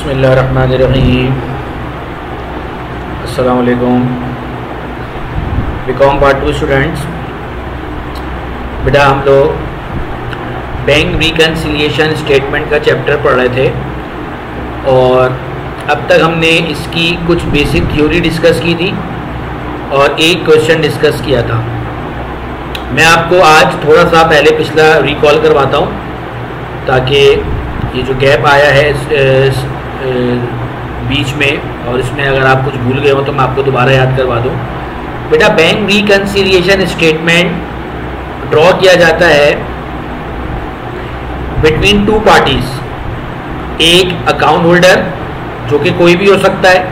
बिस्मिल्लाहिर्रहमानिर्रहीम। अस्सलाम वालेकुम। बीकॉम पार्ट 2 स्टूडेंट्स, बेटा हम लोग बैंक रिकन्सिलिएशन स्टेटमेंट का चैप्टर पढ़ रहे थे और अब तक हमने इसकी कुछ बेसिक थ्योरी डिस्कस की थी और एक क्वेश्चन डिस्कस किया था। मैं आपको आज थोड़ा सा पहले पिछला रिकॉल करवाता हूँ ताकि ये जो गैप आया है इस बीच में और इसमें अगर आप कुछ भूल गए हो तो मैं आपको दोबारा याद करवा दूँ। बेटा बैंक रिकन्सिलिएशन स्टेटमेंट ड्रॉ किया जाता है बिटवीन टू पार्टीज। एक अकाउंट होल्डर जो कि कोई भी हो सकता है,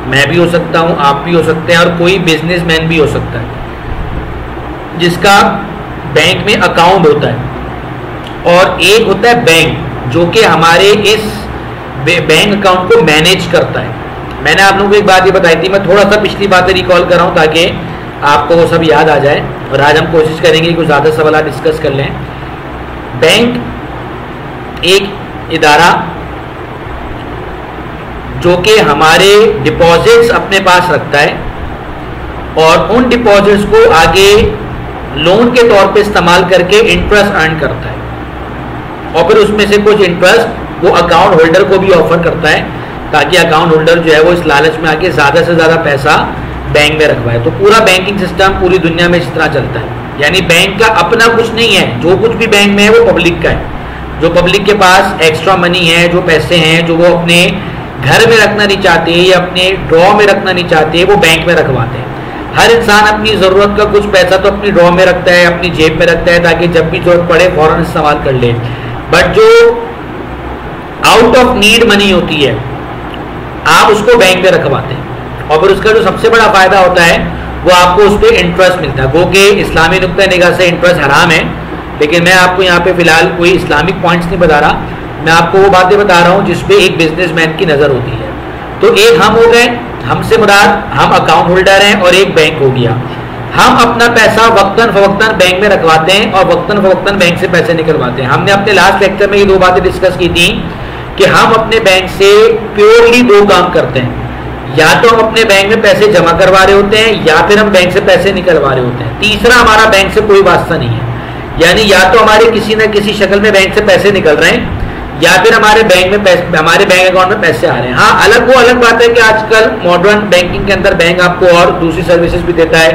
मैं भी हो सकता हूँ, आप भी हो सकते हैं, और कोई बिजनेसमैन भी हो सकता है जिसका बैंक में अकाउंट होता है, और एक होता है बैंक जो कि हमारे इस बैंक अकाउंट को मैनेज करता है। मैंने आप लोगों को एक बात ये बताई थी, मैं थोड़ा सा पिछली बातें रिकॉल कर रहा हूँ ताकि आपको वो सब याद आ जाए, और आज हम कोशिश करेंगे कि कुछ ज़्यादा सवाल डिस्कस कर लें। बैंक एक इदारा जो कि हमारे डिपॉजिट्स अपने पास रखता है और उन डिपॉजिट्स को आगे लोन के तौर पे इस्तेमाल करके इंटरेस्ट अर्न करता है, और फिर उसमें से कुछ इंटरेस्ट वो अकाउंट होल्डर को भी ऑफर करता है ताकि अकाउंट होल्डर जो है वो इस लालच में आके ज़्यादा से ज़्यादा पैसा बैंक में रखवाए। तो पूरा बैंकिंग सिस्टम पूरी दुनिया में इस तरह चलता है, यानी बैंक का अपना कुछ नहीं है, जो कुछ भी बैंक में है वो पब्लिक का है। जो पब्लिक के पास एक्स्ट्रा मनी है, जो पैसे हैं जो वो अपने घर में रखना नहीं चाहते या अपने ड्रॉ में रखना नहीं चाहते, वो बैंक में रखवाते हैं। हर इंसान अपनी ज़रूरत का कुछ पैसा तो अपनी ड्रॉ में रखता है, अपनी जेब में रखता है ताकि जब भी जरूरत पड़े फ़ौरन इस्तेमाल कर ले। बट जो आउट ऑफ नीड मनी होती है आप उसको बैंक में रखवाते हैं, और फिर उसका जो सबसे बड़ा फ़ायदा होता है वो आपको उस पर इंटरेस्ट मिलता है। वो कि इस्लामी नुक्ता निगाह से इंटरेस्ट हराम है, लेकिन मैं आपको यहाँ पे फ़िलहाल कोई इस्लामिक पॉइंट्स नहीं बता रहा, मैं आपको वो बातें बता रहा हूँ जिस पे एक बिजनेसमैन की नज़र होती है। तो एक हम हो गए, हमसे मुराद हम अकाउंट होल्डर हैं, और एक बैंक हो गया। हम अपना पैसा वक्तन फवक्तन बैंक में रखवाते हैं और वक्तन फवक्तन बैंक से पैसे निकलवाते हैं। हमने अपने लास्ट लेक्चर में ये दो बातें डिस्कस की थी कि हम अपने बैंक से प्योरली दो काम करते हैं, या तो हम अपने बैंक में पैसे जमा करवा रहे होते हैं या फिर हम बैंक से पैसे निकलवा रहे होते हैं। तीसरा हमारा बैंक से कोई वास्ता नहीं है, यानी या तो हमारे किसी न किसी शक्ल में बैंक से पैसे निकल रहे हैं या फिर हमारे बैंक में हमारे बैंक अकाउंट में पैसे आ रहे हैं। हाँ, वो अलग बात है कि आजकल मॉडर्न बैंकिंग के अंदर बैंक आपको और दूसरी सर्विसेज भी देता है,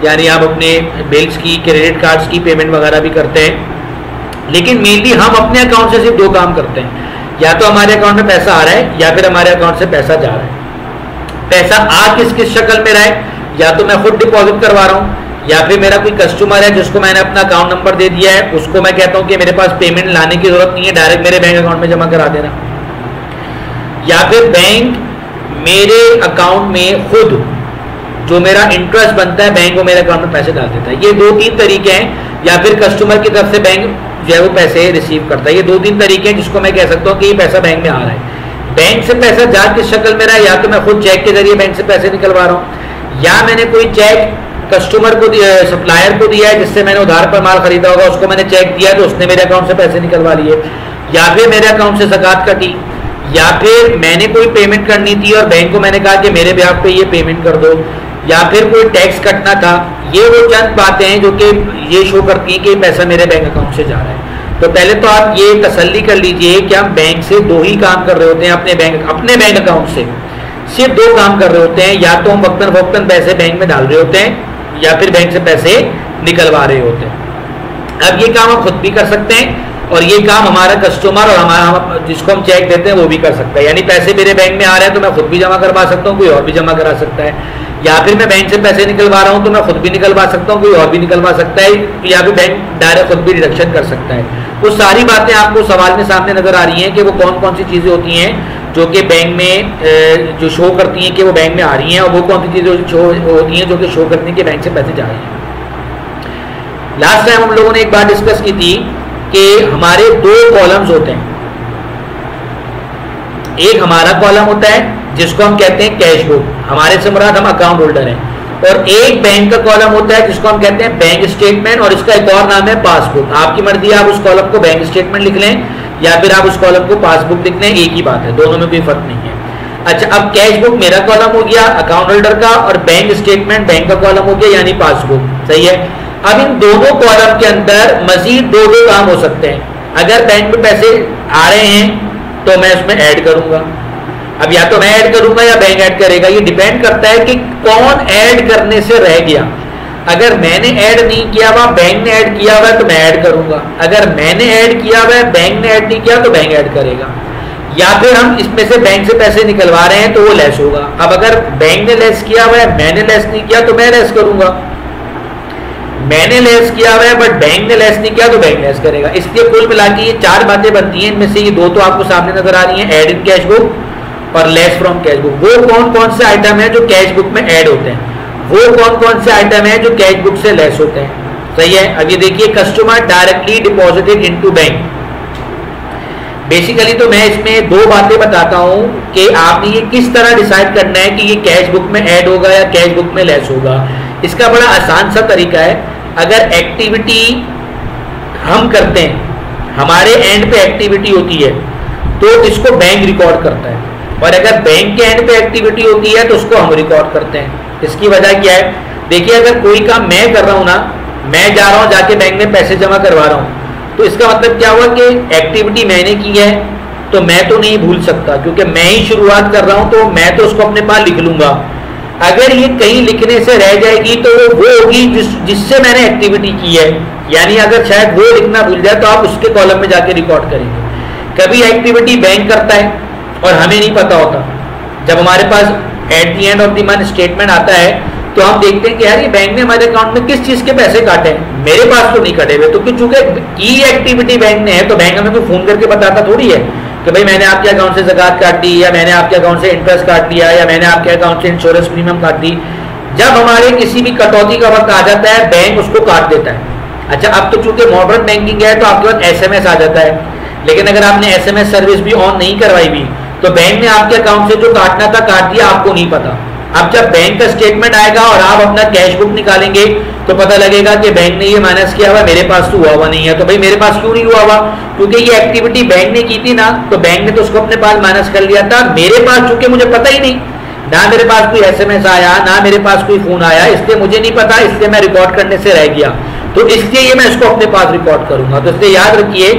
यानी आप अपने बिल्स की, क्रेडिट कार्ड्स की पेमेंट वगैरह भी करते हैं। लेकिन मेनली हम अपने अकाउंट से सिर्फ दो काम करते हैं, या तो हमारे अकाउंट में पैसा आ रहा है या फिर हमारे अकाउंट से पैसा जा रहा है। पैसा आ किस किस शक्ल में रहा है, या तो मैं खुद डिपॉजिट करवा रहा हूँ, या फिर मेरा कोई कस्टमर है जिसको मैंने अपना अकाउंट नंबर दे दिया है, उसको मैं कहता हूँ कि मेरे पास पेमेंट लाने की जरूरत नहीं है, डायरेक्ट मेरे बैंक अकाउंट में जमा करा देना। या फिर बैंक मेरे अकाउंट में खुद जो मेरा इंटरेस्ट बनता है बैंक को मेरे अकाउंट में पैसे डाल देता है। ये दो तीन तरीके हैं, या फिर कस्टमर की तरफ से बैंक जो है वो पैसे रिसीव करता है। ये दो तीन तरीके हैं जिसको मैं कह सकता हूँ कि ये पैसा बैंक में आ रहा है। बैंक से पैसा जा किस शक्ल में रहा है, या तो मैं खुद चेक के जरिए बैंक से पैसे निकलवा रहा हूँ, या मैंने कोई चेक कस्टमर को सप्लायर को दिया है जिससे मैंने उधार पर माल खरीदा होगा, उसको मैंने चेक दिया तो उसने मेरे अकाउंट से पैसे निकलवा लिए, या फिर मेरे अकाउंट से ज़कात कटी, या फिर मैंने कोई पेमेंट करनी थी और बैंक को मैंने कहा कि मेरे ब्याज पे ये पेमेंट कर दो, या फिर कोई टैक्स कटना था। ये वो चंद बातें हैं जो कि ये शो करती हैं कि पैसा मेरे बैंक अकाउंट से जा रहा है। तो पहले तो आप ये तसल्ली कर लीजिए कि हम बैंक से दो ही काम कर रहे होते हैं, अपने बैंक अकाउंट से सिर्फ दो काम कर रहे होते हैं, या तो हम वक्तन फवक्तन पैसे बैंक में डाल रहे होते हैं या फिर बैंक से पैसे निकलवा रहे होते हैं। अब ये काम हम खुद भी कर सकते हैं और ये काम हमारा कस्टमर और हमारा जिसको हम चेक देते हैं वो भी कर सकता है। यानी पैसे मेरे बैंक में आ रहे हैं तो मैं खुद भी जमा करवा सकता हूँ, कोई और भी जमा करा सकता है, या फिर मैं बैंक से पैसे निकलवा रहा हूँ तो मैं खुद भी निकलवा सकता हूँ, कोई और भी निकलवा सकता है, या फिर बैंक डायरेक्ट खुद भी डिडक्शन कर सकता है। वो सारी बातें आपको सवाल में सामने नजर आ रही हैं कि वो कौन कौन सी चीज़ें होती हैं जो कि बैंक में जो शो करती हैं कि वो बैंक में आ रही हैं, और वो कौन सी चीज़ें शो होती हैं जो कि शो करती हैं कि बैंक से पैसे जा रहे हैं। लास्ट टाइम हम लोगों ने एक बात डिस्कस की थी कि हमारे दो कॉलम्स होते हैं। एक हमारा कॉलम होता है जिसको हम कहते हैं कैश बुक, हमारे से मुराद हम अकाउंट होल्डर हैं, और एक बैंक का कॉलम होता है जिसको हम कहते हैं बैंक स्टेटमेंट, और इसका एक और नाम है पासबुक। आपकी मर्जी, आप उस कॉलम को बैंक स्टेटमेंट लिख लें या फिर आप उस कॉलम को पासबुक लिख लें, एक ही बात है, दोनों में कोई फर्क नहीं है। अच्छा, अब कैश बुक मेरा कॉलम हो गया अकाउंट होल्डर का, और बैंक स्टेटमेंट बैंक का कॉलम हो गया यानी पासबुक, सही है। अब इन दोनों कॉलम के अंदर मजीद दो काम हो सकते हैं। अगर बैंक में पैसे आ रहे हैं तो मैं उसमें ऐड करूंगा। अब या तो मैं ऐड करूंगा या बैंक ऐड करेगा, ये डिपेंड करता है कि कौन ऐड करने से रह गया। अगर मैंने ऐड नहीं किया हुआ, बैंक ने ऐड किया हुआ है तो मैं ऐड करूंगा। अगर मैंने ऐड किया हुआ है, बैंक ने ऐड नहीं किया तो बैंक ऐड करेगा। या फिर हम इसमें से बैंक से पैसे निकलवा रहे हैं तो वो लेस होगा। अब अगर बैंक ने लेस किया हुआ है, मैंने लेस नहीं किया तो मैं लेस करूंगा। मैंने लेस किया हुआ है बट बैंक ने लेस नहीं किया तो बैंक लेस करेगा। इसलिए कुल मिला के ये चार बातें बनती हैं, इनमें से ये दो तो आपको सामने नजर आ रही हैं, ऐड इन कैश बुक और लेस फ्रॉम कैश बुक। वो कौन कौन से आइटम है जो कैश बुक में ऐड होते हैं, वो कौन कौन से आइटम है जो कैश बुक से लेस होते हैं, सही है। अब ये देखिए, customer directly deposited into bank. Basically तो मैं इसमें दो बातें बताता हूं कि आपने ये किस तरह डिसाइड करना है कि ये कैश बुक में ऐड होगा या कैश बुक में लेस होगा। इसका बड़ा आसान सा तरीका है। अगर एक्टिविटी हम करते हैं, हमारे एंड पे एक्टिविटी होती है तो इसको बैंक रिकॉर्ड करता है, और अगर बैंक के एंड पे एक्टिविटी होती है तो उसको हम रिकॉर्ड करते हैं। इसकी वजह क्या है, देखिए अगर कोई काम मैं कर रहा हूं ना, मैं जा रहा हूं जाके बैंक में पैसे जमा करवा रहा हूं, तो इसका मतलब क्या हुआ कि एक्टिविटी मैंने की है तो मैं तो नहीं भूल सकता, क्योंकि मैं ही शुरुआत कर रहा हूं तो मैं तो उसको अपने पास लिख लूंगा। अगर ये कहीं लिखने से रह जाएगी तो वो होगी जिससे मैंने एक्टिविटी की है, यानी अगर शायद वो लिखना भूल जाए तो आप उसके कॉलम में जाके रिकॉर्ड करेंगे। कभी एक्टिविटी बैंक करता है और हमें नहीं पता होता। जब हमारे पास at the end of the month statement आता है तो हम देखते हैं कि यार ये बैंक ने हमारे अकाउंट में किस चीज के पैसे काटे हैं, मेरे पास तो नहीं कटे हुए। तो चूंकि की एक्टिविटी बैंक ने है तो बैंक हमें कोई फोन करके बताता थोड़ी है कि भाई मैंने आपके अकाउंट से ज़कात काट दी, या मैंने आपके अकाउंट से इंटरेस्ट काट दिया, या मैंने आपके अकाउंट से इंश्योरेंस प्रीमियम काट दी। जब हमारे किसी भी कटौती का वक्त आ जाता है बैंक उसको काट देता है। अच्छा, अब तो चूंकि मॉडर्न बैंकिंग है तो आपके पास SMS आ जाता है, लेकिन अगर आपने SMS सर्विस भी ऑन नहीं करवाई भी तो बैंक ने आपके अकाउंट से जो काटना था काट दिया, आपको नहीं पता। अब जब बैंक का स्टेटमेंट आएगा और आप अपना कैश बुक निकालेंगे तो पता लगेगा कि बैंक ने ये माइनस किया हुआ, मेरे पास तो हुआ नहीं है। तो भाई मेरे पास क्यों नहीं हुआ हुआ, क्योंकि ये एक्टिविटी बैंक ने की थी ना, तो बैंक ने तो उसको अपने पास माइनस कर लिया था। मेरे पास चूंकि मुझे पता ही नहीं, ना मेरे पास कोई SMS आया, ना मेरे पास कोई फोन आया, इसलिए मुझे नहीं पता, इसलिए मैं रिकॉर्ड करने से रह गया। तो इसलिए ये मैं इसको अपने पास रिकॉर्ड करूंगा। तो इसलिए याद रखिए,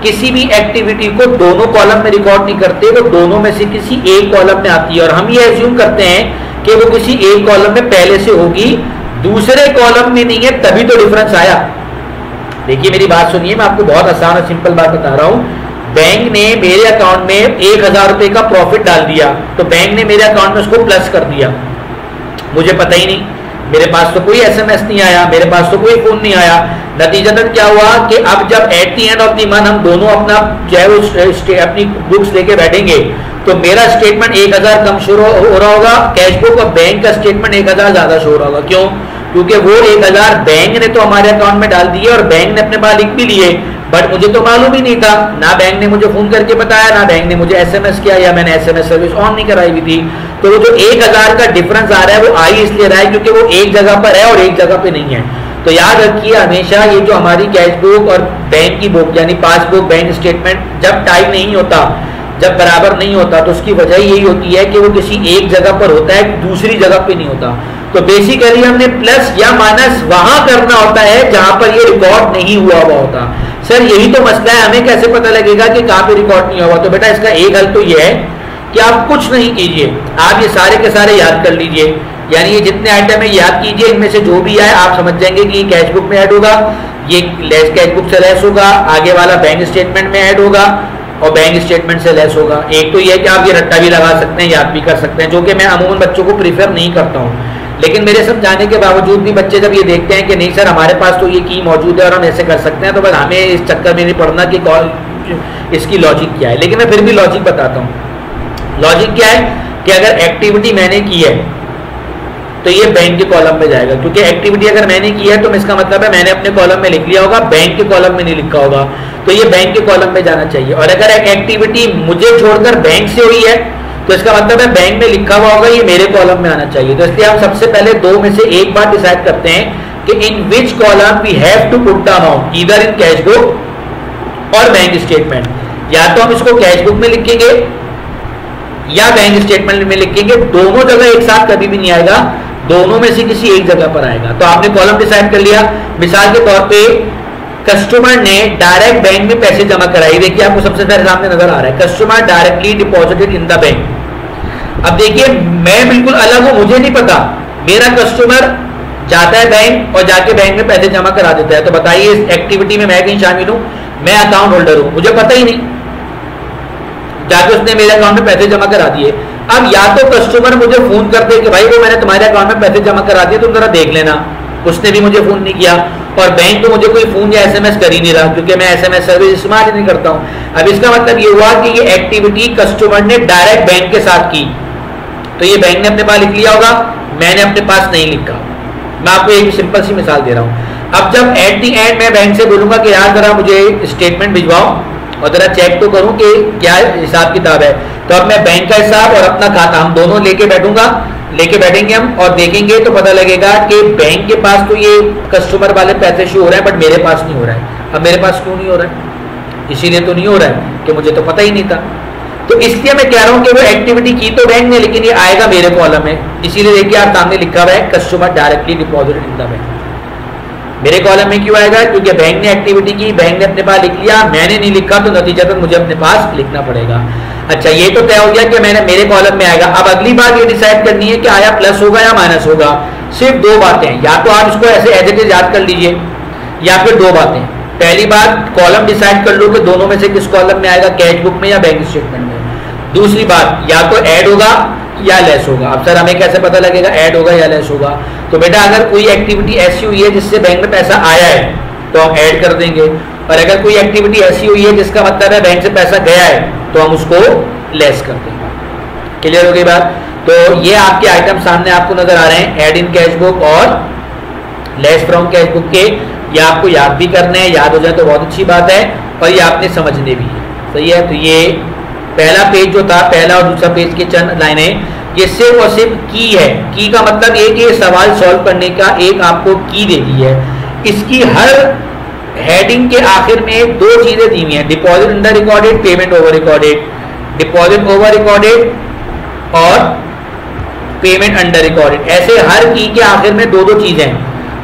किसी भी एक्टिविटी को दोनों कॉलम में रिकॉर्ड नहीं करते, वो दोनों में से किसी एक कॉलम में आती है, और हम ये एज्यूम करते हैं कि वो किसी एक कॉलम में पहले से होगी, दूसरे कॉलम में नहीं है, तभी तो डिफरेंस आया। देखिए मेरी बात सुनिए, मैं आपको बहुत आसान और सिंपल बात बता रहा हूं। बैंक ने मेरे अकाउंट में 1000 रुपए का प्रॉफिट डाल दिया, तो बैंक ने मेरे अकाउंट में उसको प्लस कर दिया, मुझे पता ही नहीं, मेरे पास तो कोई SMS नहीं आया, मेरे पास तो कोई फोन नहीं आया। नतीजतन क्या हुआ कि अब जब eight the end of the month हम दोनों अपना चाहे वो अपनी बुक्स लेके बैठेंगे तो मेरा स्टेटमेंट 1000 कम शो हो रहा होगा कैश बुक, और बैंक का स्टेटमेंट 1000 ज्यादा शो हो रहा होगा। क्यों? क्योंकि वो 1000 बैंक ने तो हमारे अकाउंट में डाल दिए और बैंक ने अपने पास लिख भी लिए, बट मुझे तो मालूम ही नहीं था, ना बैंक ने मुझे फोन करके बताया, ना बैंक ने मुझे SMS किया, या मैंने SMS सर्विस ऑन नहीं कराई हुई थी। तो वो जो 1000 का डिफरेंस आ रहा है वो आ ही इसलिए रहा है क्योंकि वो एक जगह पर है और एक जगह पे नहीं है। तो याद रखिए हमेशा, ये जो हमारी कैश बुक और बैंक की बुक यानी पासबुक, बैंक स्टेटमेंट जब टाइम नहीं होता, जब बराबर नहीं होता, तो उसकी वजह यही होती है कि वो किसी एक जगह पर होता है, दूसरी जगह पे नहीं होता। तो बेसिकली हमने प्लस या माइनस वहां करना होता है जहां पर ये रिकॉर्ड नहीं हुआ होता। सर यही तो मसला है, हमें कैसे पता लगेगा कि कहां पे रिकॉर्ड नहीं हुआ? तो बेटा इसका एक हल तो ये है कि आप कुछ नहीं कीजिए, आप ये सारे के सारे याद कर लीजिए, यानी ये जितने आइटम है याद कीजिए, इनमें से जो भी आए आप समझ जाएंगे कि कैश बुक में ऐड होगा, ये लेस कैश बुक से लेस होगा, आगे वाला बैंक स्टेटमेंट में ऐड होगा और बैंक स्टेटमेंट से लेस होगा। एक तो ये कि आप ये रट्टा भी लगा सकते हैं, याद भी कर सकते हैं, जो कि मैं अमूमन बच्चों को प्रीफर नहीं करता हूँ। लेकिन मेरे समझाने के बावजूद भी बच्चे जब ये देखते हैं कि नहीं सर हमारे पास तो ये की मौजूद है और हम ऐसे कर सकते हैं, तो बस हमें इस चक्कर में नहीं पड़ना कि इसकी लॉजिक क्या है। लेकिन मैं फिर भी लॉजिक बताता हूँ। लॉजिक क्या है कि अगर एक्टिविटी मैंने की है तो ये बैंक के कॉलम में जाएगा, क्योंकि एक्टिविटी अगर मैंने की है तो इसका मतलब है मैंने अपने कॉलम में लिख लिया होगा, बैंक के कॉलम में नहीं लिखा होगा, तो ये बैंक के कॉलम में जाना चाहिए। और अगर एक एक्टिविटी मुझे छोड़कर बैंक से हुई है तो इसका मतलब है बैंक में लिखा हुआ होगा, ये मेरे कॉलम में आना चाहिए। तो इसलिए हम सबसे पहले दो में से एक बात डिसाइड करते हैं कि in which column we have to put the amount, either in cash book और बैंक स्टेटमेंट। या तो हम इसको कैश बुक में लिखेंगे या बैंक स्टेटमेंट में लिखेंगे, दोनों जगह एक साथ कभी भी नहीं आएगा, दोनों में से किसी एक जगह पर आएगा। तो आपने कॉलम डिसाइड कर लिया। मिसाल के तौर पे कस्टमर ने डायरेक्ट बैंक में पैसे जमा कराए, देखिए आपको सबसे पहले सामने नजर आ रहा है, customer directly deposited in the bank. अब देखिए मैं बिल्कुल अलग हूं, मुझे नहीं पता, मेरा कस्टमर जाता है बैंक और जाके बैंक में पैसे जमा करा देता है। तो बताइए इस एक्टिविटी में मैं कहीं शामिल हूं? मैं अकाउंट होल्डर हूं, मुझे पता ही नहीं, जाके उसने मेरे अकाउंट में पैसे जमा करा दिए। अब या तो कस्टमर मुझे फोन कर दे कि भाई वो मैंने तुम्हारे अकाउंट में पैसे जमा करा दिए, तुम जरा देख लेना, उसने भी मुझे फोन नहीं किया, और बैंक तो मुझे कोई फोन या एसएमएस कर ही नहीं रहा क्योंकि मैं एसएमएस सर्विस इस्तेमाल नहीं करता हूं। अब इसका मतलब ये हुआ कि ये एक्टिविटी कस्टमर ने डायरेक्ट बैंक के साथ की, तो ये बैंक ने अपने पास लिख लिया होगा, मैंने अपने पास नहीं लिखा। मैं आपको एक सिंपल सी मिसाल दे रहा हूं। अब जब एट दी एंड मैं बैंक से बोलूंगा कि यार जरा मुझे स्टेटमेंट भिजवाओ और जरा चेक तो करूं कि क्या हिसाब किताब है, तो अब मैं बैंक का हिसाब और अपना खाता हम दोनों लेके बैठेंगे हम और देखेंगे तो पता लगेगा कि बैंक के पास तो ये कस्टमर वाले पैसे शो हो रहे हैं बट मेरे पास नहीं हो रहा है। अब मेरे पास क्यों नहीं हो रहा है? इसीलिए तो नहीं हो रहा है कि मुझे तो पता ही नहीं था। तो इसलिए मैं कह रहा हूं कि वो एक्टिविटी की तो बैंक ने, लेकिन ये आएगा मेरे कॉलम में। इसीलिए देखिए आप सामने लिखा हुआ है customer directly deposited in the bank. मेरे कॉलम में क्यों आएगा? क्योंकि बैंक ने एक्टिविटी की, बैंक ने अपने पास लिख लिया, मैंने नहीं लिखा, तो नतीजतन मुझे अपने पास लिखना पड़ेगा। अच्छा ये तो तय हो गया कि मैंने मेरे कॉलम में आएगा। अब अगली बात ये डिसाइड करनी है कि आया प्लस होगा या माइनस होगा। सिर्फ दो बातें, या तो आप इसको ऐसे एज इट इज याद कर लीजिए या फिर दो बातें। पहली बात कॉलम डिसाइड कर लो कि दोनों में से किस कॉलम में आएगा, कैश बुक में या बैंक स्टेटमेंट में। दूसरी बात, या तो ऐड होगा या लेस होगा। अब सर हमें कैसे पता लगेगा ऐड होगा या लेस होगा? तो बेटा अगर कोई एक्टिविटी ऐसी हुई है जिससे बैंक में पैसा आया है तो हम ऐड कर देंगे, और अगर कोई एक्टिविटी ऐसी हुई है जिसका मतलब है बैंक से पैसा गया है तो हम उसको लेस कर देंगे। क्लियर हो गई बात? तो ये आपके आइटम सामने आपको नजर आ रहे हैं, ऐड इन कैश बुक और लेस फ्रॉम कैश बुक के। ये आपको याद भी करने हैं, याद हो जाए तो बहुत अच्छी बात है, और ये आपने समझने भी है। सही है? तो ये पहला पेज जो था, पहला और दूसरा पेज के चंद लाइनें, ये सिर्फ और सिर्फ की है। की का मतलब ये कि ये सवाल सॉल्व करने का एक आपको की दे दी है। इसकी हर हेडिंग के आखिर में दो चीजें दी हुई हैं, deposit under recorded, payment over recorded. Deposit over recorded और पेमेंट अंडर रिकॉर्डेड, ऐसे हर की के आखिर में दो दो चीजें,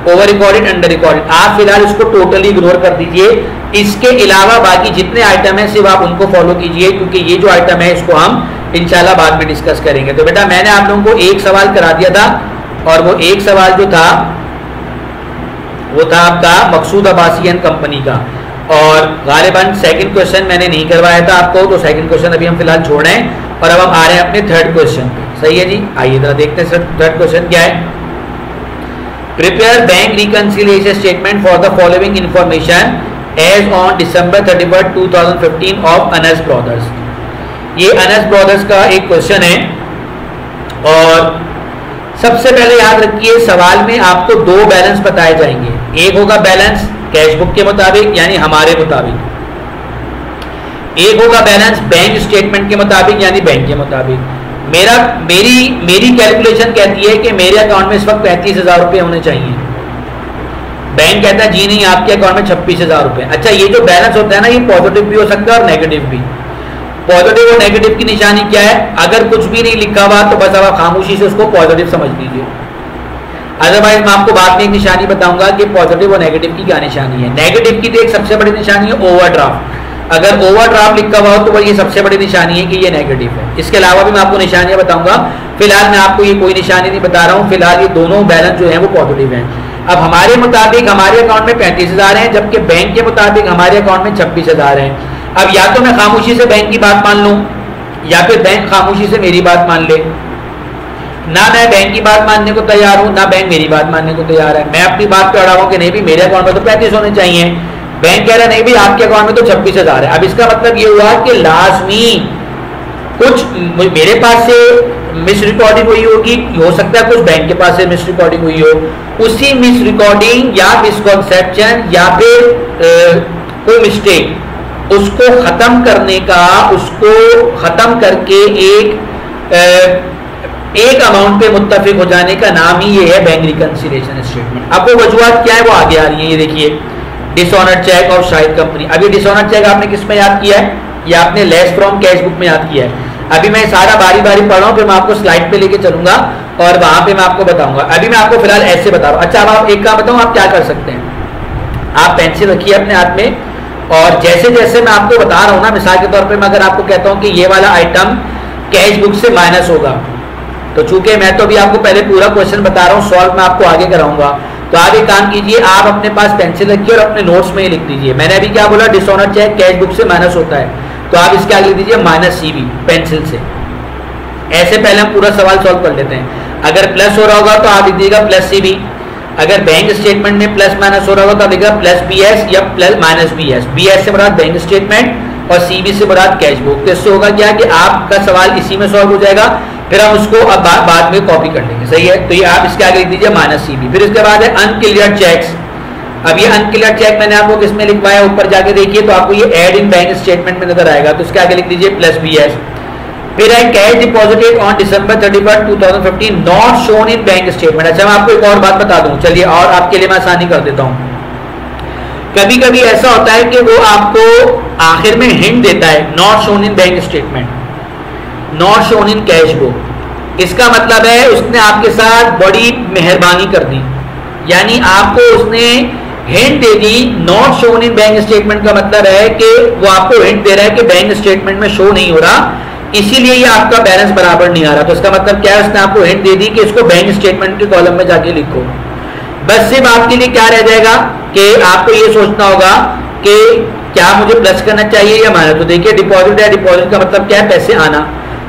ओवर रिकॉर्डेड, अंडर रिकॉर्डेड। आप फिलहाल इसको टोटली इग्नोर कर दीजिए। इसके अलावा बाकी जितने आइटम हैं सिर्फ आप उनको फॉलो कीजिए, क्योंकि ये जो आइटम है इसको हम इंशाल्लाह बाद में डिस्कस करेंगे। तो बेटा मैंने आप लोगों को एक सवाल करा दिया था, और वो एक सवाल जो था वो था आपका मकसूद अब्बासी एंड कंपनी का, और गालिबन सेकंड क्वेश्चन मैंने नहीं करवाया था आपको, तो सेकंड क्वेश्चन अभी हम फिलहाल छोड़ रहे हैं और अब हम आ रहे हैं अपने थर्ड क्वेश्चन पे। सही है जी? आइए जरा देखते हैं थर्ड क्वेश्चन क्या है। Prepare bank reconciliation statement for the following information as on December 31, 2015 of Anas brothers. ये अनस ब्रदर्स का एक क्वेश्चन है, और सबसे पहले याद रखिए सवाल में आपको दो बैलेंस बताए जाएंगे। एक होगा बैलेंस कैश बुक के मुताबिक यानी हमारे मुताबिक, एक होगा बैलेंस बैंक स्टेटमेंट के मुताबिक यानी बैंक के मुताबिक। मेरी कैलकुलेशन कहती है कि मेरे अकाउंट में इस वक्त 35,000 रुपये होने चाहिए। बैंक कहता है जी नहीं आपके अकाउंट में 26,000 रुपये। अच्छा ये जो बैलेंस होता है ना, ये पॉजिटिव भी हो सकता है और नेगेटिव भी। पॉजिटिव और नेगेटिव की निशानी क्या है? अगर कुछ भी नहीं लिखा हुआ तो बस आप खामोशी से उसको पॉजिटिव समझ लीजिए। अदरवाइज मैं आपको बाद में एक निशानी बताऊंगा कि पॉजिटिव और नेगेटिव की क्या निशानी है। नेगेटिव की तो एक सबसे बड़ी निशानी है ओवरड्राफ्ट। अगर ओवरड्राफ्ट लिखा हुआ हो तो ये सबसे बड़ी निशानी है कि ये नेगेटिव है। इसके अलावा भी मैं आपको निशानियां बताऊंगा, फिलहाल मैं आपको ये कोई निशानी नहीं बता रहा हूँ। फिलहाल ये दोनों बैलेंस जो है वो पॉजिटिव है। अब हमारे मुताबिक हमारे अकाउंट में 35,000 है, जबकि बैंक के मुताबिक हमारे अकाउंट में 26,000 है। अब या तो मैं खामोशी से बैंक की बात मान लूं या फिर बैंक खामोशी से मेरी बात मान ले। ना मैं बैंक की बात मानने को तैयार हूं, ना बैंक मेरी बात मानने को तैयार है। मैं अपनी बात पे अड़ा हूं कि नहीं भी मेरे अकाउंट में तो 35 होने चाहिए, बैंक कह रहा नहीं भी आपके अकाउंट में तो 26,000 है। अब इसका मतलब ये हुआ कि लाजमी कुछ मेरे पास से मिस रिकॉर्डिंग हुई होगी, हो सकता है कुछ बैंक के पास से मिस रिकॉर्डिंग हुई हो। उसी मिस रिकॉर्डिंग या मिसकॉन्सेप्शन या फिर कोई मिस्टेक, उसको खत्म करने का, उसको खत्म करके एक अमाउंट पे मुत्तफिक हो जाने का नाम ही ये है बैंक रिकंसिलिएशन स्टेटमेंट। अब वो वजूहत क्या है वो आगे आ रही है। ये देखिए डिसऑनर चेक और शाहिद कंपनी। अभी डिसऑनर चेक आपने किस में याद किया है? ये आपने लेस फ्रॉम कैश बुक में याद किया है। अभी मैं सारा बारी बारी पढ़ रहा हूँ, फिर मैं आपको स्लाइड पे लेके चलूंगा और वहां पे मैं आपको बताऊंगा। अभी मैं आपको फिलहाल ऐसे बता रहा हूँ। अच्छा, अब आप एक काम बताऊँ, आप क्या कर सकते हैं, आप पेंसिल रखिए अपने हाथ में और जैसे जैसे मैं आपको बता रहा हूँ ना, मिसाल के तौर पे मैं अगर आपको कहता हूँ कि ये वाला आइटम कैश बुक से माइनस होगा, तो चूंकि मैं तो अभी आपको पहले पूरा क्वेश्चन बता रहा हूँ, सॉल्व मैं आपको आगे कराऊंगा, तो आप एक काम कीजिए, आप अपने पास पेंसिल रखिए और अपने नोट्स में ही लिख दीजिए। मैंने अभी क्या बोला, डिसऑनर चेक कैश बुक से माइनस होता है, तो आप इसके आगे लिख दीजिए -CB पेंसिल से। ऐसे पहले हम पूरा सवाल सॉल्व कर लेते हैं। अगर प्लस हो रहा होगा तो आप लिख दीजिएगा +CB, अगर बैंक स्टेटमेंट में प्लस माइनस हो रहा होगा तो आप लिखिएगा +BS या -BS। BS से मुराद बैंक स्टेटमेंट और CB से मुराद कैश बुक। तो इससे होगा क्या कि आपका सवाल इसी में सॉल्व हो जाएगा, फिर हम उसको अब बाद में कॉपी कर लेंगे। सही है, तो ये आप इसके आगे लिख दीजिए -CB। फिर इसके बाद है अनक्लियर चेक्स। अब ये अनक्लियर चेक मैंने आपको किसमें लिखवाया, ऊपर जाके देखिए तो आपको ये ऐड इन बैंक स्टेटमेंट में नजर आएगा, तो इसके आगे लिख दीजिए +BS। फिर है cash deposited on December 31, 2015 not shown in bank statement. अच्छा, मैं आपको एक और बात बता दूं, चलिए, और आपके लिए मैं आसानी कर देता हूं। कभी कभी ऐसा होता है कि वो आपको आखिर में हिंट देता है, not shown in bank statement, not shown in cash book. इसका मतलब है उसने आपके साथ बड़ी मेहरबानी कर दी, यानी आपको उसने हिंट दे दी। Not shown in bank statement का मतलब है कि वो आपको हिंट दे रहा है कि बैंक स्टेटमेंट में शो नहीं हो रहा, इसीलिए ये आपका बैलेंस बराबर नहीं आ रहा। तो इसका मतलब क्या है, उसने आपको हिंट दे दी कि इसको बैंक स्टेटमेंट के कॉलम में जाके लिखो। बस सिर्फ आपके लिए क्या रह जाएगा कि आपको ये सोचना होगा कि क्या मुझे प्लस करना चाहिए या माइनस। तो देखिए, डिपॉजिट है, डिपॉजिट का मतलब क्या है, पैसे आना,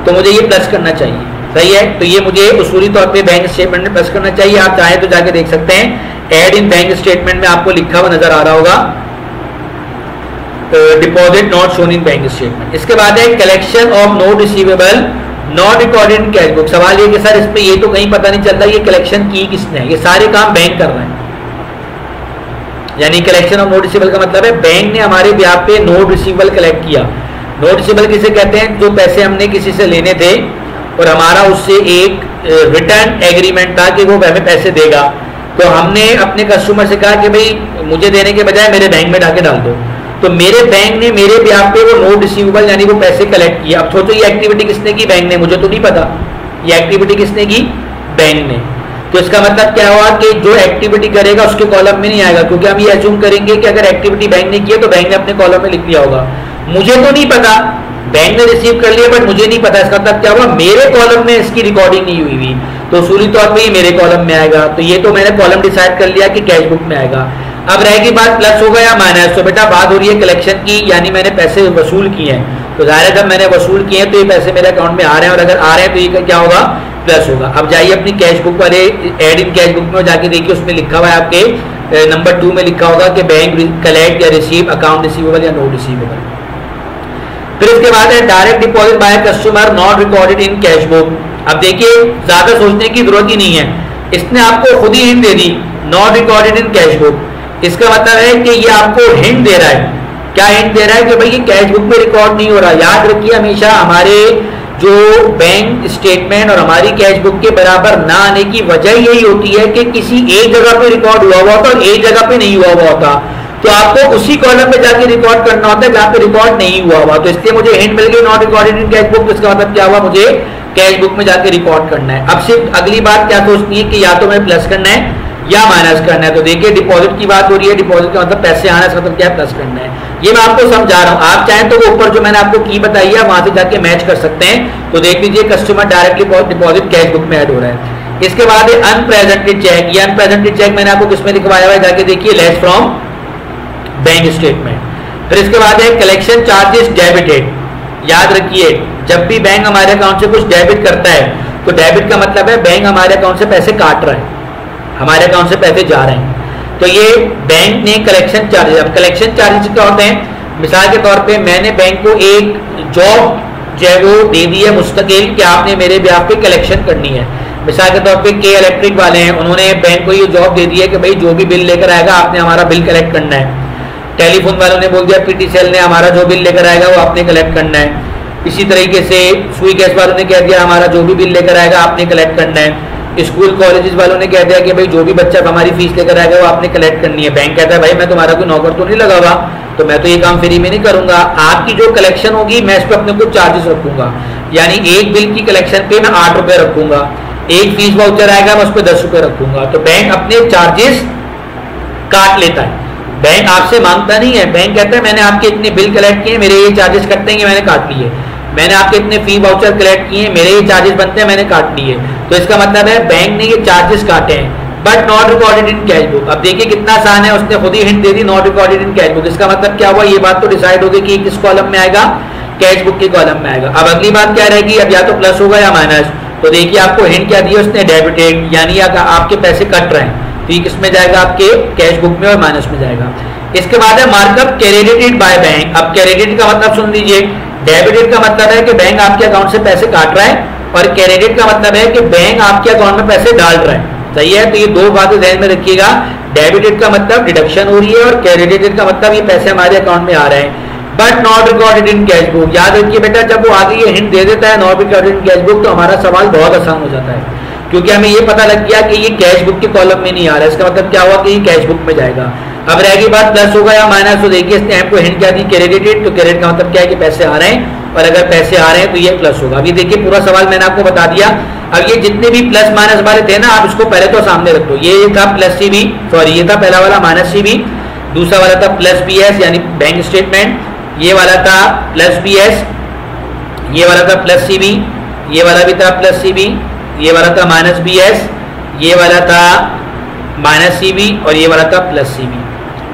तो मुझे ये प्लस करना चाहिए। सही है, तो ये मुझे उसूली तौर पे बैंक स्टेटमेंट में प्लस करना चाहिए। आप चाहें तो जाके देख सकते हैं, ऐड इन बैंक स्टेटमेंट में आपको लिखा हुआ नजर आ रहा होगा deposit not shown in bank statement. इसके बाद है collection of note receivable not recorded in cash book. सवाल ये कि सर इस पे ये तो कहीं पता नहीं चलता ये कलेक्शन की किसने है, ये सारे काम बैंक कर रहे हैं। यानी कलेक्शन ऑफ नोट रिसीवेबल का मतलब है बैंक ने हमारे ब्याह पे नोट रिसीवेबल कलेक्ट किया। नोट रिसीवेबल किसे कहते हैं, जो पैसे हमने किसी से लेने थे और हमारा उससे एक रिटर्न एग्रीमेंट था कि वो हमें पैसे देगा, तो हमने अपने कस्टमर से कहा कि भाई मुझे देने के बजाय मेरे बैंक में डाके डाल दो, तो मेरे बैंक ने मेरे ब्याह पे वो नोट रिसीवेबल यानी वो पैसे कलेक्ट किए। अब सोचो ये एक्टिविटी किसने की, बैंक ने, मुझे तो नहीं पता ये एक्टिविटी किसने की, बैंक ने। तो इसका मतलब क्या हुआ कि जो एक्टिविटी करेगा उसके कॉलम में नहीं आएगा, क्योंकि हम ये अज्यूम करेंगे कि अगर एक्टिविटी बैंक ने की है तो बैंक ने अपने कॉलम में लिख दिया होगा। मुझे तो नहीं पता, बैंक ने रिसीव कर लिया बट मुझे नहीं पता, इसका मतलब क्या हुआ, मेरे कॉलम में इसकी रिकॉर्डिंग नहीं हुई हुई, तो उसूली तौर पे ये मेरे कॉलम में आएगा। तो ये तो मैंने कॉलम डिसाइड कर लिया कि कैश बुक में आएगा। अब रहेगी बात प्लस होगा या माइनस। तो बेटा बात हो रही है कलेक्शन की, यानी मैंने पैसे वसूल किए हैं, तो जाहिर है जब मैंने वसूल किए हैं तो ये पैसे मेरे अकाउंट में आ रहे हैं, और अगर आ रहे हैं तो ये क्या होगा, प्लस होगा। अब जाइए अपनी कैश बुक वाले एड इन कैश बुक में जाके देखिए, उसमें लिखा हुआ है आपके नंबर 2 में लिखा होगा कि बैंक कलेक्ट या रिसीव अकाउंट रिसीवेबल या नोट रिसीवेबल। फिर उसके बाद है direct deposit by customer not recorded in cash book. अब देखिए ज्यादा सोचने की जरूरत ही नहीं है, इसने आपको खुद ही हिंट दे दी, not recorded in cash book. इसका मतलब है कि ये आपको हिंट दे रहा है, क्या हिंट दे रहा है कि भाई ये कैश बुक में रिकॉर्ड नहीं हो रहा। याद रखिए हमेशा हमारे जो बैंक स्टेटमेंट और हमारी कैश बुक के बराबर ना आने की वजह यही होती है कि किसी एक जगह पे रिकॉर्ड हुआ हुआ होता और एक जगह पे नहीं हुआ हुआ होता, तो आपको उसी कॉलम पे जाके रिकॉर्ड करना होता है जहाँ पे रिकॉर्ड नहीं हुआ हुआ। तो इसलिए मुझे हिंट मिल गई not recorded in cash book, तो इसका मतलब क्या हुआ, मुझे कैश बुक में जाके रिकॉर्ड करना है। अब सिर्फ अगली बात क्या सोचनी है कि या तो मैं प्लस करना है या माइनस करना है। तो देखिए डिपॉजिट की बात हो रही है, डिपॉजिट का मतलब पैसे आना, इसका मतलब क्या है, प्लस करना है। ये मैं आपको समझा रहा हूँ, आप चाहें तो वो ऊपर जो मैंने आपको की बताई है वहां से जाके मैच कर सकते हैं। तो देख लीजिए customer direct deposit cash book में ऐड हो रहा है। इसके बाद है अनप्रेजेंटेड चेक। ये अनप्रेजेंटेड चेक मैंने आपको किसमें लिखवाया हुआ है, जाके देखिए लेस फ्रॉम बैंक स्टेटमेंट। फिर इसके बाद है कलेक्शन चार्जेस डेबिटेड। याद रखिए जब भी बैंक हमारे अकाउंट से कुछ डेबिट करता है तो डेबिट का मतलब है बैंक हमारे अकाउंट से पैसे काट रहा है, हमारे अकाउंट से पैसे जा रहे हैं, तो ये बैंक ने कलेक्शन चार्जेस। अब कलेक्शन चार्जेस क्या होते हैं, मिसाल के तौर पे मैंने बैंक को एक जॉब जो है वो दे दी है मुस्तकिल कि आपने मेरे ब्याह पे कलेक्शन करनी है। मिसाल के तौर पे के इलेक्ट्रिक वाले हैं, उन्होंने बैंक को ये जॉब दे दी है कि भाई जो भी बिल लेकर आएगा आपने हमारा बिल कलेक्ट करना है। टेलीफोन वालों ने बोल दिया, पीटीसीएल ने हमारा जो बिल लेकर आएगा वो आपने कलेक्ट करना है। इसी तरीके से सुई गैस वालों ने कह दिया हमारा जो भी बिल लेकर आएगा आपने कलेक्ट करना है। स्कूल कॉलेजेस वालों ने कह दिया कि भाई जो भी बच्चा हमारी फीस लेकर आएगा वो आपने कलेक्ट करनी है। बैंक कहता है भाई मैं तुम्हारा कोई नौकर तो नहीं लगा हुआ, तो मैं तो ये काम फ्री में नहीं करूंगा, आपकी जो कलेक्शन होगी मैं इस पर अपने कुछ चार्जेस रखूंगा, यानी एक बिल की कलेक्शन पे मैं 8 रुपए रखूंगा, एक फीस वाउचर आएगा मैं उस पर 10 रुपए रखूंगा। तो बैंक अपने चार्जेस काट लेता है, बैंक आपसे मांगता नहीं है। बैंक कहता है मैंने आपके इतने बिल कलेक्ट किए, मेरे ये चार्जेस कटते हैं, मैंने काट लिए, मैंने आपके इतने फी वाउचर कलेक्ट किए, मेरे ये चार्जेस बनते हैं, मैंने काट लिए। तो इसका मतलब है बैंक ने ये चार्जेस काटे हैं, but not recorded in cash book. अब देखिए कितना आसान है, उसने खुद ही हिंट दे दी, not recorded in cash book. इसका मतलब क्या हुआ, ये बात तो डिसाइड हो गई कि किस कॉलम में आएगा, कैश बुक के कॉलम में आएगा। अब अगली बात क्या रहेगी, अब या तो प्लस होगा या माइनस। तो देखिए आपको हिंट क्या दिया उसने, डेबिटेड, यानी आपके पैसे कट रहे हैं, तो ये किसमें जाएगा, आपके कैश बुक में और माइनस में जाएगा। इसके बाद है मार्कअप क्रेडिटेड बाय बैंक। अब क्रेडिट का मतलब सुन लीजिए, डेबिटेड का मतलब है कि बैंक आपके अकाउंट से पैसे काट रहा है, और क्रेडिट का मतलब है कि बैंक आपके अकाउंट में पैसे डाल रहा है। सही है, तो ये दो बातें ध्यान में रखिएगा, डेबिटेड का मतलब डिडक्शन हो रही है और क्रेडिटेड का मतलब ये पैसे हमारे अकाउंट में आ रहे हैं, but not recorded in cash book. याद रखिए बेटा, जब वो आगे ये हिंट दे देता है not recorded in cash book, तो हमारा सवाल बहुत आसान हो जाता है, क्योंकि हमें ये पता लग गया कि ये कैश बुक के कॉलम में नहीं आ रहा है। इसका मतलब क्या हुआ कि ये कैश बुक में जाएगा। अब रहेगी बात प्लस होगा या माइनस। तो देखिए इसने हमको हिंट क्या दी, क्रेडिटेड, तो क्रेडिट का मतलब क्या है कि पैसे आ रहे हैं, और अगर पैसे आ रहे हैं तो ये प्लस होगा। अब ये देखिए पूरा सवाल मैंने आपको बता दिया। अब ये जितने भी प्लस माइनस वाले थे ना, आप इसको पहले तो सामने रख दो। ये था प्लस सी बी, सॉरी ये था पहला वाला माइनस सी बी, दूसरा वाला था प्लस बी एस यानी बैंक स्टेटमेंट, ये वाला था प्लस बी एस, ये वाला था प्लस सी बी, ये वाला भी था प्लस सी बी, ये वाला था माइनस बी एस, ये वाला था माइनस सी बी, और ये वाला था प्लस सी बी।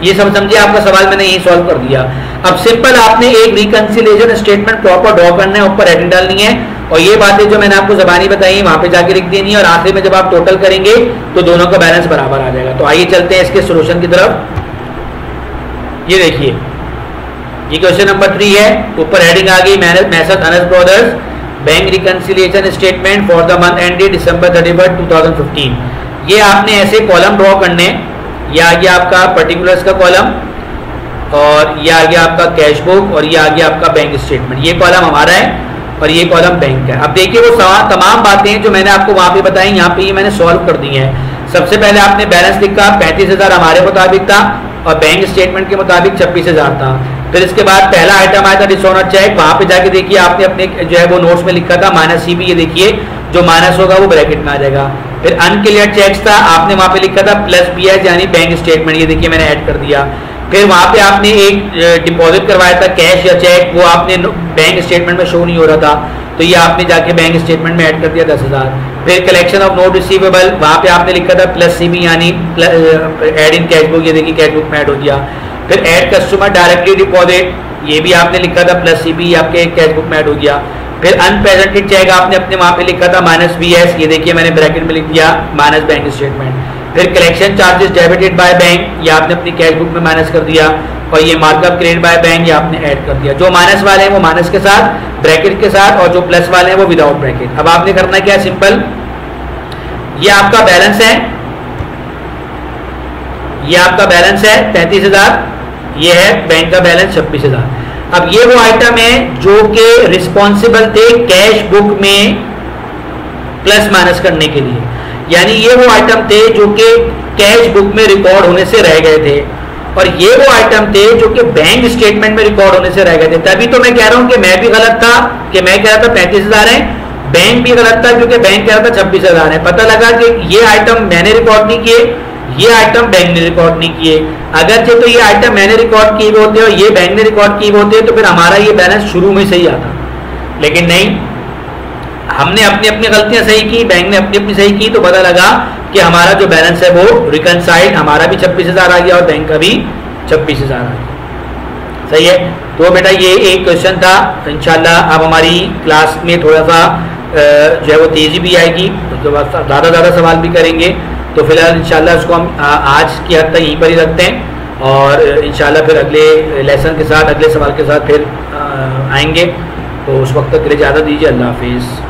ये सब समझिए, आपका सवाल मैंने यही सॉल्व कर दिया। अब सिंपल आपने एक रिकंसिलिएशन स्टेटमेंट प्रॉपर ड्रॉ करना है, ऊपर हेडिंग डालनी है, और ये बातें जो मैंने आपको जबानी बताई वहां पे जाके लिख देनी है, और आखिर में जब आप टोटल करेंगे तो दोनों का बैलेंस बराबर आ जाएगा। तो आइए चलते हैं इसके सोल्यूशन की तरफ। ये देखिए, ये क्वेश्चन नंबर 3 है, ऊपर हेडिंग आ गई messrs Anas brothers bank reconciliation statement for the month ended December 31, 2015। ये आपने ऐसे कॉलम ड्रॉ करने, ये आ गया आपका पर्टिकुलर्स का कॉलम, और ये आ गया आपका कैश बुक, और ये आ गया आपका बैंक स्टेटमेंट। ये कॉलम हमारा है और ये कॉलम बैंक का है। अब देखिए वो तमाम बातें जो मैंने आपको वहां पे बताई, यहाँ पे मैंने सॉल्व कर दी हैं। सबसे पहले आपने बैलेंस लिखा, 35,000 हमारे मुताबिक था, और बैंक स्टेटमेंट के मुताबिक 26,000 था। फिर इसके बाद पहला आइटम आया था डिसऑनर चेक, वहां पे जाके देखिए आपने अपने जो है वो नोट्स में लिखा था माइनस सी बी, ये देखिए जो माइनस होगा वो ब्रैकेट में आ जाएगा। फिर अनक्लियर चेक्स था, आपने वहां पे लिखा था प्लस बी एस यानी बैंक स्टेटमेंट, ये देखिए मैंने ऐड कर दिया। फिर वहां पे आपने एक डिपॉजिट करवाया था कैश या चेक, वो आपने बैंक स्टेटमेंट में शो नहीं हो रहा था, तो ये आपने जाके बैंक स्टेटमेंट में ऐड कर दिया 10,000। फिर कलेक्शन ऑफ नोट रिसीवेबल, वहां पे आपने लिखा था प्लस सी बी यानी ऐड इन कैश बुक, ये देखिए कैश बुक में ऐड हो गया। फिर ऐड कस्टमर डायरेक्टली डिपॉजिट, ये भी आपने लिखा था प्लस सी बी, आपके कैश बुक में ऐड हो गया। फिर अनप्रेजेंटेड चेक आपने अपने वहां पे लिखा था माइनस बी एस, ये देखिए मैंने ब्रैकेट में लिख दिया माइनस बैंक स्टेटमेंट। फिर collection charges debited by bank, ये आपने अपनी कैश बुक में माइनस कर दिया, और ये मार्कअप क्रेडिट बाय बैंक ये आपने ऐड कर दिया। जो माइनस वाले हैं वो माइनस के साथ ब्रैकेट के साथ, और जो प्लस वाले हैं वो विदाउट ब्रैकेट। अब आपने करना क्या है, सिंपल, ये आपका बैलेंस है, ये आपका बैलेंस है 35,000, ये है बैंक का बैलेंस 26,000। अब ये वो आइटम है जो कि रिस्पॉन्सिबल थे कैश बुक में प्लस माइनस करने के लिए, यानी ये वो आइटम थे जो कि कैश बुक में रिकॉर्ड होने से रह गए थे, और ये वो आइटम थे जो कि बैंक स्टेटमेंट में रिकॉर्ड होने से रह गए थे। तभी तो मैं कह रहा हूं कि मैं भी गलत था कि मैं कह रहा था 35,000 है, बैंक भी गलत था क्योंकि बैंक कह रहा था 26,000 है। पता लगा कि ये आइटम मैंने रिकॉर्ड नहीं किए, ये आइटम बैंक ने रिकॉर्ड नहीं किए। अगर तो ये आइटम मैंने रिकॉर्ड किए हुए होते और ये बैंक ने रिकॉर्ड किए हुए होते तो फिर हमारा ये बैलेंस शुरू में सही आता, लेकिन नहीं, हमने अपनी अपनी गलतियां सही की, बैंक ने अपनी अपनी सही की, तो पता लगा कि हमारा जो बैलेंस है वो रिकनसाइड, हमारा भी 26,000 आ गया और बैंक का भी 26,000 आ गया। सही है, तो बेटा ये एक क्वेश्चन था। इंशाल्लाह अब हमारी क्लास में थोड़ा सा जो है वो तेजी भी आएगी, तो ज़्यादा सवाल भी करेंगे। तो फिलहाल इंशाल्लाह उसको हम आज की हद तक यहीं पर ही रखते हैं, और इंशाल्लाह फिर अगले लेसन के साथ, अगले सवाल के साथ फिर आएंगे। तो उस वक्त तक के लिए इजाज़त दीजिए। अल्लाह हाफिज़।